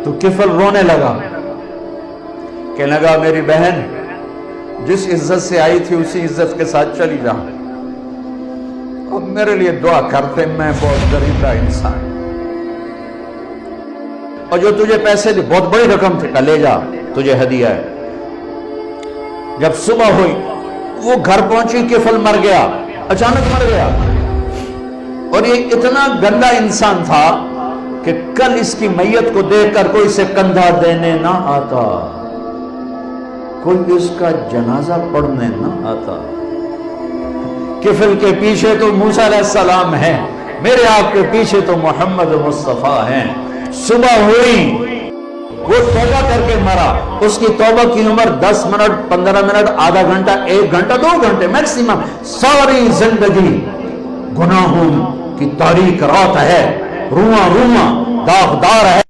تو کفل رونے لگا، کہنے لگا میری بہن جس عزت سے آئی تھی اسی عزت کے ساتھ چلی جا، اب میرے لیے دعا کرتے، میں بہت غریب انسان، اور جو تجھے پیسے دی بہت بڑی رقم تھی، لے جا تجھے ہدیہ ہے۔ جب صبح ہوئی وہ گھر پہنچی، کفل مر گیا، اچانک مر گیا، اور یہ اتنا گندا انسان تھا کہ کل اس کی میت کو دیکھ کر کوئی اسے کندھا دینے نہ آتا، کوئی اس کا جنازہ پڑھنے نہ آتا۔ کفل کے پیچھے تو موسیٰ علیہ السلام ہیں، میرے آپ کے پیچھے تو محمد مصطفیٰ ہیں۔ صبح ہوئی وہ توبہ کر کے مرا، اس کی توبہ کی عمر 10 منٹ 15 منٹ آدھا گھنٹہ 1 گھنٹہ 2 گھنٹے میکسیمم، ساری زندگی گناہوں کی تاریک رات ہے، رواں داغدار ہے۔